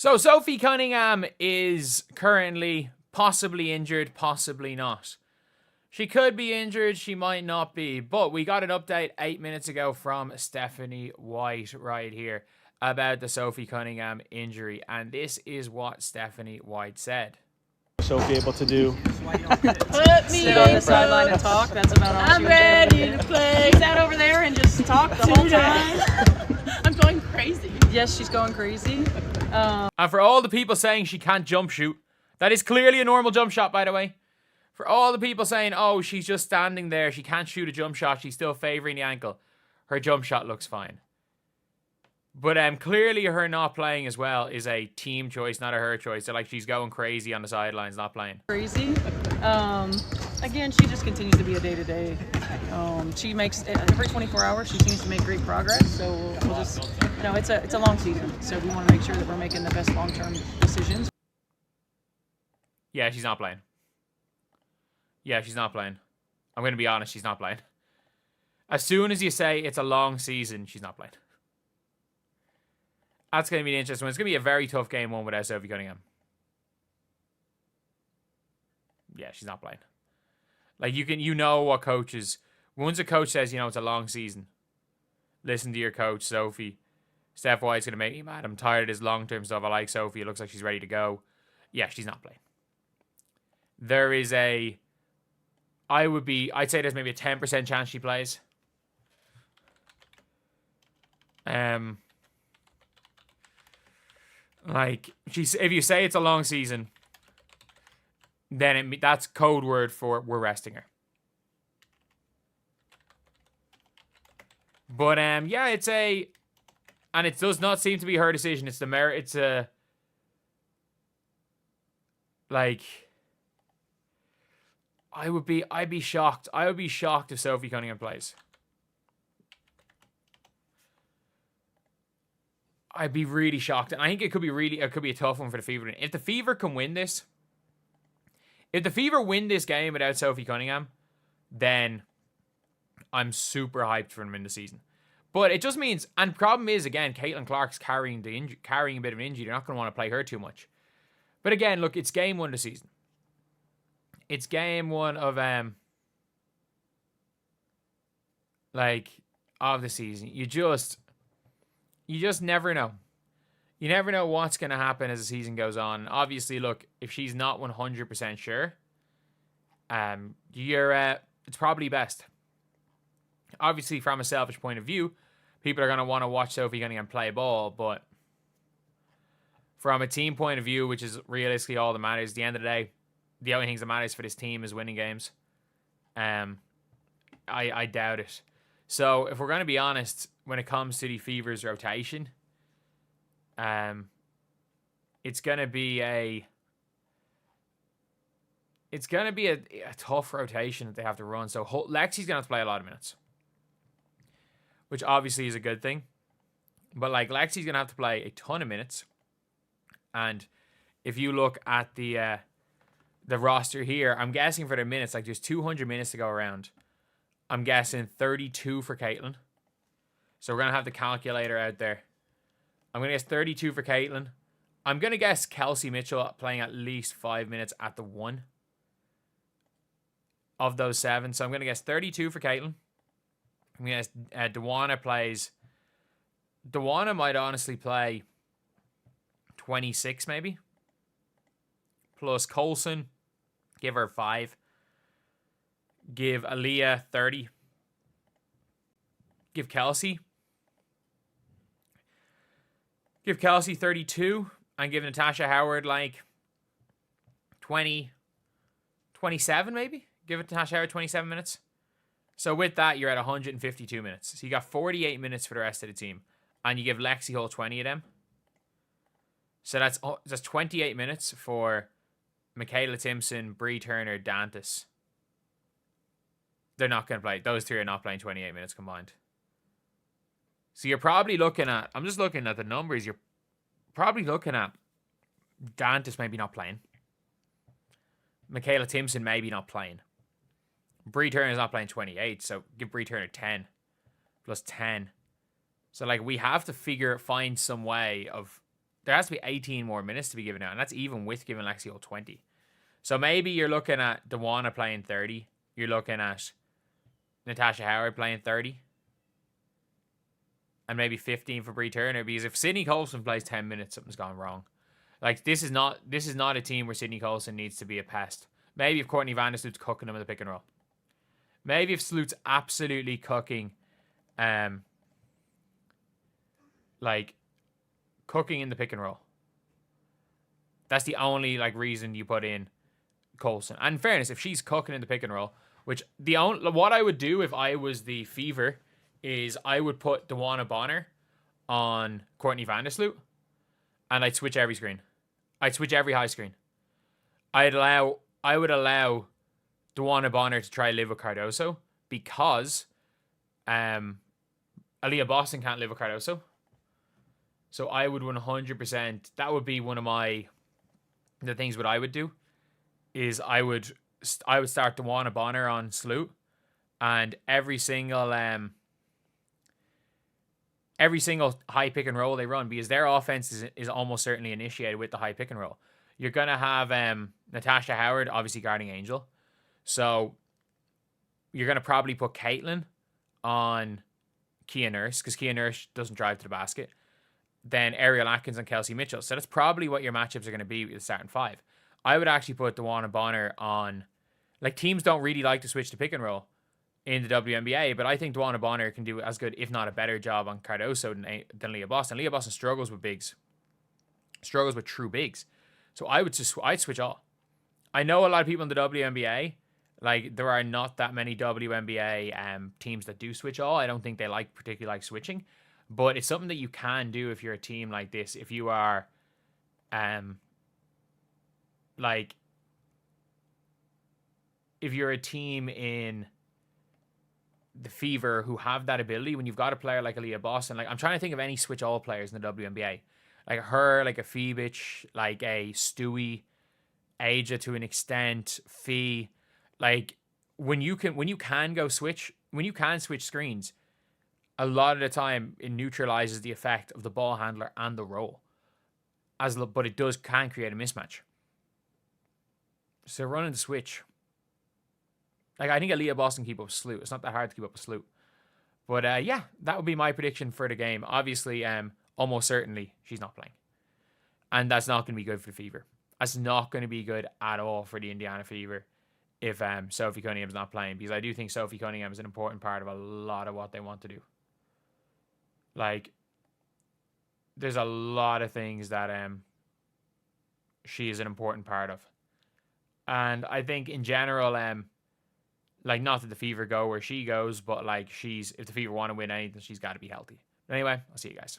So Sophie Cunningham is currently possibly injured, possibly not. She could be injured, she might not be. But we got an update 8 minutes ago from Stephanie White right here about the Sophie Cunningham injury. And this is what Stephanie White said. Sophie able to do. Put me on the sideline and talk. That's about all she was ready to play. Sat over there and just talked the whole time. I'm going crazy. Yes, she's going crazy. And for all the people saying she can't jump shoot, that is clearly a normal jump shot, by the way. For all the people saying, oh, she's just standing there, she can't shoot a jump shot, she's still favoring the ankle, her jump shot looks fine. But clearly her not playing as well is a team choice, not a her choice. So like she's going crazy on the sidelines, not playing. Crazy. Again, she just continues to be a day-to-day. She makes, every 24 hours, she seems to make great progress. So we'll just, it's a long season. So we want to make sure that we're making the best long-term decisions. Yeah, she's not playing. Yeah, she's not playing. I'm going to be honest, she's not playing. As soon as you say it's a long season, she's not playing. That's going to be an interesting one. It's going to be a very tough game one without Sophie Cunningham. Yeah, she's not playing. Like, you know what coaches... Once a coach says, it's a long season, listen to your coach, Sophie. Steph White's going to make me mad. I'm tired of this long-term stuff. I like Sophie. It looks like she's ready to go. Yeah, she's not playing. There is I'd say there's maybe a 10% chance she plays. Like, if you say it's a long season, then that's code word for we're resting her. But yeah, and it does not seem to be her decision. It's the merit. It's like, I'd be shocked. I would be shocked if Sophie Cunningham plays. I'd be really shocked. And I think it could be a tough one for the Fever. If the Fever can win this, if the Fever win this game without Sophie Cunningham, then I'm super hyped for them in the season. But it just means, and problem is, again, Caitlin Clark's carrying a bit of an injury. They're not going to want to play her too much. But again, look, it's game one of the season. It's game one of of the season. You just never know. You never know what's going to happen as the season goes on. Obviously, look, if she's not 100% sure, it's probably best. Obviously, from a selfish point of view, people are going to want to watch Sophie Cunningham play ball, but from a team point of view, which is realistically all that matters, at the end of the day, the only things that matters for this team is winning games. I doubt it. So, if we're going to be honest, when it comes to the Fever's rotation, it's going to be a tough rotation that they have to run. So, Lexi's going to have to play a lot of minutes, which obviously is a good thing. But, Lexi's going to have to play a ton of minutes. And if you look at the roster here, I'm guessing for the minutes, there's 200 minutes to go around. I'm guessing 32 for Caitlin. So we're going to have the calculator out there. I'm going to guess 32 for Caitlin. I'm going to guess Kelsey Mitchell playing at least 5 minutes at the 1 of those 7. So I'm going to guess 32 for Caitlin. I'm going to guess Dewana plays... Dewana might honestly play 26 maybe. Plus Coulson, give her 5. Give Aaliyah 30. Give Kelsey 32. And give Natasha Howard 20, 27 maybe. Give it Natasha Howard 27 minutes. So with that, you're at 152 minutes. So you got 48 minutes for the rest of the team. And you give Lexi Hull 20 of them. So that's 28 minutes for Michaela Timpson, Bree Turner, Dantas. They're not going to play. Those three are not playing 28 minutes combined. So you're probably looking at... I'm just looking at the numbers. You're probably looking at Dantas maybe not playing. Michaela Timpson maybe not playing. Bree Turner's not playing 28, so give Bree Turner 10. Plus 10. So, we have to find some way of there has to be 18 more minutes to be given out, and that's even with giving Lexi Hull 20. So maybe you're looking at Dewana playing 30. You're looking at Natasha Howard playing 30. And maybe 15 for Brie Turner, because if Sydney Colson plays 10 minutes, something's gone wrong. Like, this is not a team where Sydney Colson needs to be a pest. Maybe if Courtney Vandersloot's cooking them in the pick and roll. Maybe if Sloot's absolutely cooking, cooking in the pick and roll. That's the only reason you put in Colson. And in fairness, if she's cooking in the pick and roll, what I would do if I was the Fever is I would put Dewana Bonner on Courtney Vandersloot, and I'd switch every screen. I'd switch every high screen. I would allow Dewana Bonner to try live with Cardoso, because Aaliyah Boston can't live with Cardoso. So I would 100%, that would be one of the things what I would do, is I would start Dewana Bonner on Sloot, and every single high pick and roll they run, because their offense is almost certainly initiated with the high pick and roll. You're going to have Natasha Howard obviously guarding Angel. So you're going to probably put Caitlin on Kia Nurse, because Kia Nurse doesn't drive to the basket. Then Ariel Atkins and Kelsey Mitchell. So that's probably what your matchups are going to be with the starting five. I would actually put Dewana Bonner on... teams don't really like to switch to pick and roll in the WNBA, but I think Dewana Bonner can do as good, if not a better job on Cardoso than Leah Boston. Leah Boston struggles with bigs. Struggles with true bigs. So I'd switch all. I know a lot of people in the WNBA, there are not that many WNBA teams that do switch all. I don't think they particularly like switching, but it's something that you can do if you're a team like this. If you are, if you're a team in the Fever who have that ability, when you've got a player like Aaliyah Boston, I'm trying to think of any switch all players in the WNBA, her, a Phoebich, a Stewie, Aja to an extent, Fee, when you can switch screens, a lot of the time it neutralizes the effect of the ball handler and the roll, but it can create a mismatch. So running the switch. I think Aaliyah Boston keep up with Sloot. It's not that hard to keep up with Sloot. But yeah, that would be my prediction for the game. Obviously, almost certainly she's not playing. And that's not going to be good for the Fever. That's not going to be good at all for the Indiana Fever if Sophie Cunningham's not playing. Because I do think Sophie Cunningham is an important part of a lot of what they want to do. There's a lot of things that she is an important part of. And I think in general... not that the Fever go where she goes, but if the Fever want to win anything, she's got to be healthy. But anyway, I'll see you guys.